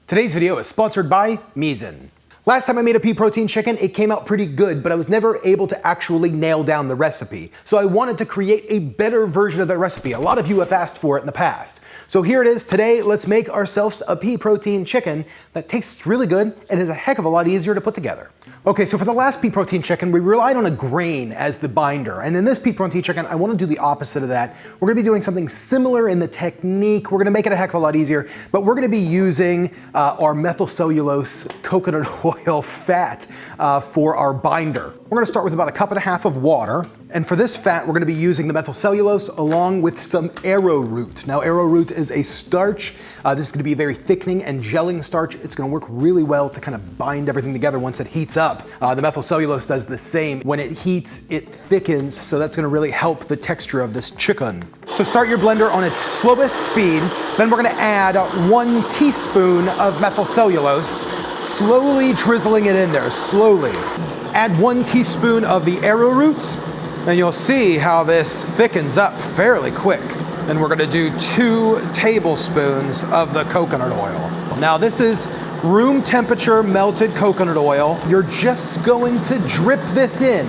Today's video is sponsored by Mizzen. Last time I made a pea protein chicken, it came out pretty good, but I was never able to actually nail down the recipe. So I wanted to create a better version of that recipe. A lot of you have asked for it in the past. So here it is. Today, let's make ourselves a pea protein chicken that tastes really good and is a heck of a lot easier to put together. Okay, so for the last pea protein chicken, we relied on a grain as the binder. And in this pea protein chicken, I want to do the opposite of that. We're gonna be doing something similar in the technique. We're gonna make it a heck of a lot easier, but we're gonna be using our methylcellulose coconut oil fat for our binder. We're gonna start with about 1.5 cups of water. And for this fat, we're gonna be using the methylcellulose along with some arrowroot. Now, arrowroot is a starch. This is gonna be a very thickening and gelling starch. It's gonna work really well to kind of bind everything together once it heats up. The methylcellulose does the same. When it heats, it thickens, so that's gonna really help the texture of this chicken. So start your blender on its slowest speed. Then we're gonna add 1 teaspoon of methylcellulose, slowly drizzling it in there, slowly. Add 1 teaspoon of the arrowroot, and you'll see how this thickens up fairly quick. Then we're gonna do 2 tablespoons of the coconut oil. Now this is room temperature melted coconut oil. You're just going to drip this in.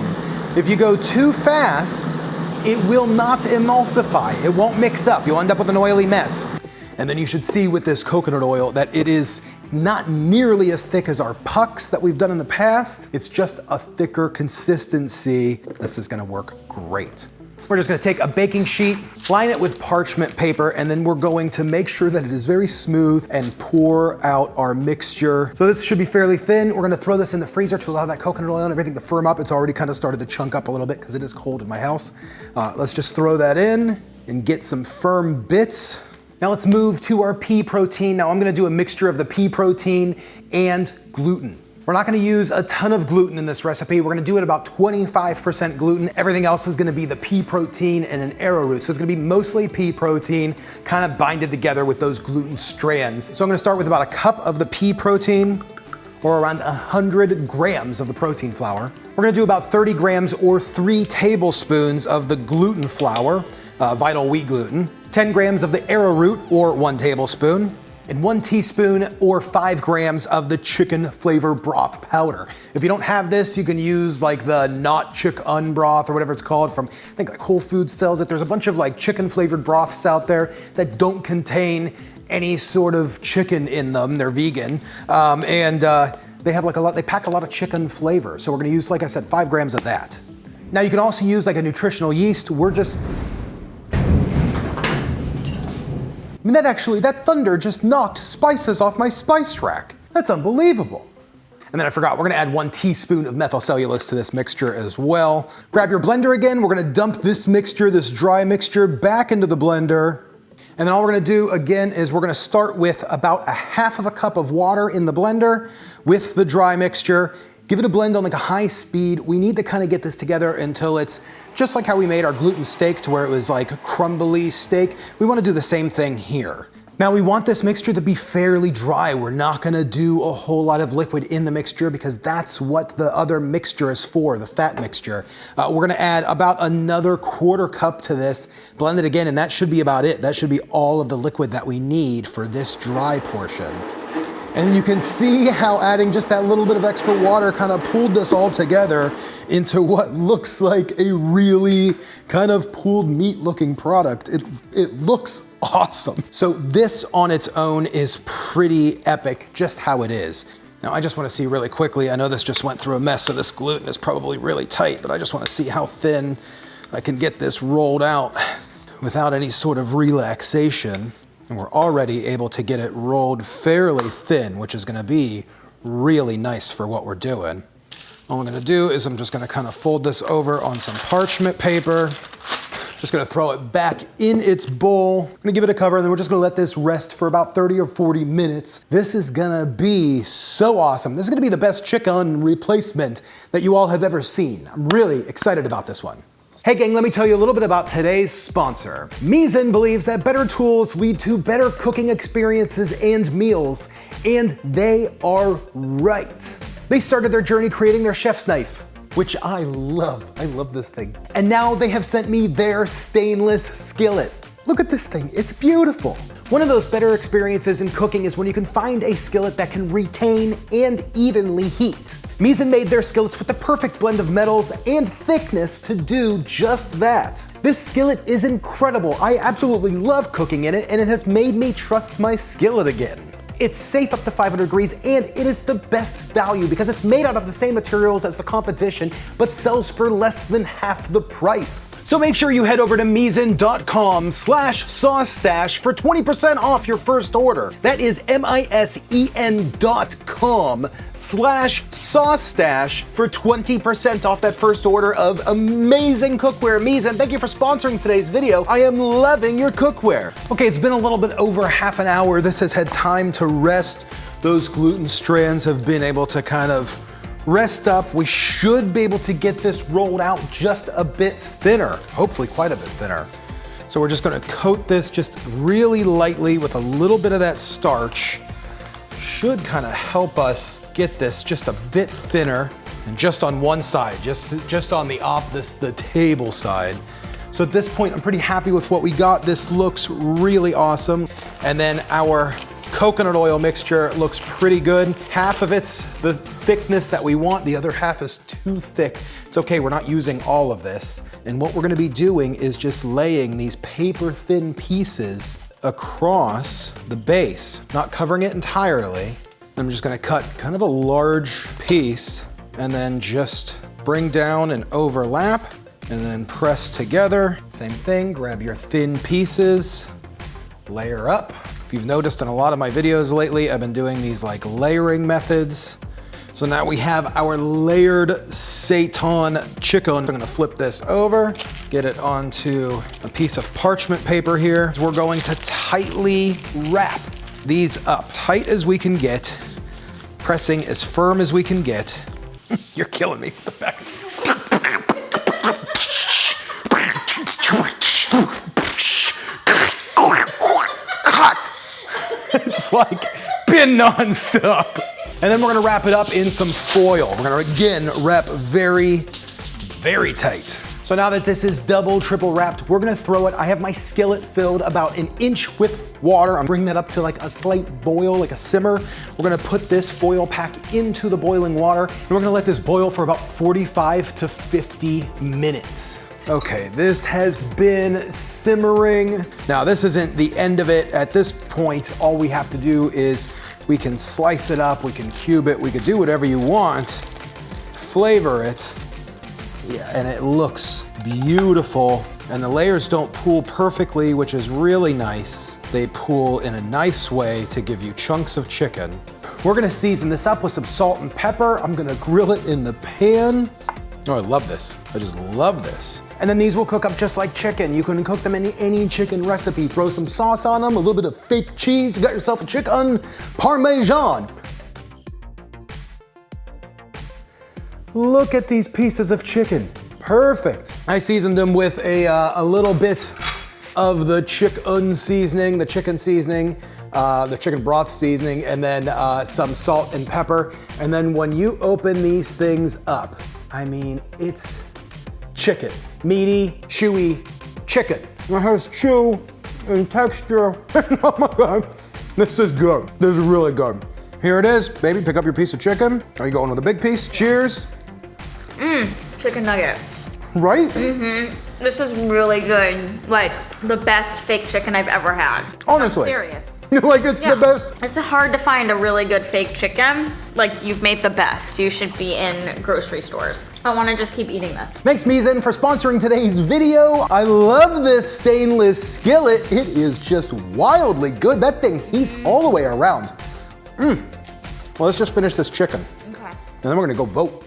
If you go too fast, it will not emulsify. It won't mix up. You'll end up with an oily mess. And then you should see with this coconut oil that it's not nearly as thick as our pucks that we've done in the past. It's just a thicker consistency. This is gonna work great. We're just gonna take a baking sheet, line it with parchment paper, and then we're going to make sure that it is very smooth and pour out our mixture. So this should be fairly thin. We're gonna throw this in the freezer to allow that coconut oil and everything to firm up. It's already kind of started to chunk up a little bit because it is cold in my house. Let's just throw that in and get some firm bits. Now let's move to our pea protein. Now I'm gonna do a mixture of the pea protein and gluten. We're not gonna use a ton of gluten in this recipe. We're gonna do it about 25% gluten. Everything else is gonna be the pea protein and an arrowroot. So it's gonna be mostly pea protein, kind of binded together with those gluten strands. So I'm gonna start with about 1 cup of the pea protein, or around 100 grams of the protein flour. We're gonna do about 30 grams or 3 tablespoons of the gluten flour, vital wheat gluten, 10 grams of the arrowroot, or 1 tablespoon, and 1 teaspoon or 5 grams of the chicken flavor broth powder. If you don't have this, you can use like the not chicken broth or whatever it's called from, I think like Whole Foods sells it. There's a bunch of like chicken flavored broths out there that don't contain any sort of chicken in them. They're vegan. They have like they pack a lot of chicken flavor. So we're gonna use, like I said, 5 grams of that. Now you can also use like a nutritional yeast. I mean, that thunder just knocked spices off my spice rack. That's unbelievable. And then I forgot, we're gonna add 1 teaspoon of methylcellulose to this mixture as well. Grab your blender again. We're gonna dump this mixture, this dry mixture, back into the blender. And then all we're gonna do again is we're gonna start with about 1/2 cup of water in the blender with the dry mixture. Give it a blend on like a high speed. We need to kind of get this together until it's just like how we made our gluten steak to where it was like a crumbly steak. We want to do the same thing here. Now we want this mixture to be fairly dry. We're not gonna do a whole lot of liquid in the mixture because that's what the other mixture is for, the fat mixture. We're gonna add about another 1/4 cup to this, blend it again, and that should be about it. That should be all of the liquid that we need for this dry portion. And you can see how adding just that little bit of extra water kind of pulled this all together into what looks like a really kind of pulled meat looking product. It looks awesome. So this on its own is pretty epic, just how it is. Now I just want to see really quickly, I know this just went through a mess, so this gluten is probably really tight, but I just want to see how thin I can get this rolled out without any sort of relaxation. And we're already able to get it rolled fairly thin, which is gonna be really nice for what we're doing. All I'm gonna do is I'm just gonna kind of fold this over on some parchment paper. Just gonna throw it back in its bowl. I'm gonna give it a cover, and then we're just gonna let this rest for about 30 or 40 minutes. This is gonna be so awesome. This is gonna be the best chicken replacement that you all have ever seen. I'm really excited about this one. Hey gang, let me tell you a little bit about today's sponsor. Mizzen believes that better tools lead to better cooking experiences and meals, and they are right. They started their journey creating their chef's knife, which I love. I love this thing. And now they have sent me their stainless skillet. Look at this thing, it's beautiful. One of those better experiences in cooking is when you can find a skillet that can retain and evenly heat. Misen made their skillets with the perfect blend of metals and thickness to do just that. This skillet is incredible. I absolutely love cooking in it, and it has made me trust my skillet again. It's safe up to 500 degrees, and it is the best value because it's made out of the same materials as the competition, but sells for less than half the price. So make sure you head over to misen.com/SauceStache for 20% off your first order. That is misen.com/SauceStache for 20% off that first order of amazing cookware. Misen, thank you for sponsoring today's video. I am loving your cookware. Okay, it's been a little bit over half an hour. This has had time to rest. Those gluten strands have been able to kind of rest up. We should be able to get this rolled out just a bit thinner, hopefully quite a bit thinner. So we're just gonna coat this just really lightly with a little bit of that starch. Should kind of help us get this just a bit thinner, and just on one side, just on the table side. So at this point, I'm pretty happy with what we got. This looks really awesome. And then our coconut oil mixture looks pretty good. Half of it's the thickness that we want, the other half is too thick. It's okay, we're not using all of this. And what we're gonna be doing is just laying these paper thin pieces across the base, not covering it entirely. I'm just gonna cut kind of a large piece and then just bring down and overlap and then press together. Same thing, grab your thin pieces, layer up. If you've noticed in a lot of my videos lately, I've been doing these like layering methods. So now we have our layered seitan chicken. I'm gonna flip this over, get it onto a piece of parchment paper here. We're going to tightly wrap these up, tight as we can get, pressing as firm as we can get. You're killing me with the back. It's like been nonstop. And then we're gonna wrap it up in some foil. We're gonna again wrap very, very tight. So now that this is double, triple wrapped, we're gonna throw it. I have my skillet filled about 1 inch with water. I'm bringing that up to like a slight boil, like a simmer. We're gonna put this foil pack into the boiling water, and we're gonna let this boil for about 45 to 50 minutes. Okay, this has been simmering. Now this isn't the end of it. At this point, all we have to do is we can slice it up, we can cube it, we could do whatever you want, flavor it. Yeah, and it looks beautiful. And the layers don't pool perfectly, which is really nice. They pool in a nice way to give you chunks of chicken. We're gonna season this up with some salt and pepper. I'm gonna grill it in the pan. Oh, I love this. I just love this. And then these will cook up just like chicken. You can cook them in any chicken recipe. Throw some sauce on them, a little bit of fake cheese. You got yourself a chicken parmesan. Look at these pieces of chicken. Perfect. I seasoned them with a little bit of the chicken seasoning, the chicken broth seasoning, and then some salt and pepper. And then when you open these things up, I mean, it's chicken. Meaty, chewy chicken. It has chew and texture. Oh my God, this is good. This is really good. Here it is, baby, pick up your piece of chicken. Are you going with a big piece? Cheers. Chicken nugget. Right? This is really good. Like the best fake chicken I've ever had. Honestly. I'm serious. Like it's the best. It's hard to find a really good fake chicken. Like you've made the best. You should be in grocery stores. I want to just keep eating this. Thanks Misen for sponsoring today's video. I love this stainless skillet. It is just wildly good. That thing heats all the way around. Well, let's just finish this chicken. Okay. And then we're gonna go vote.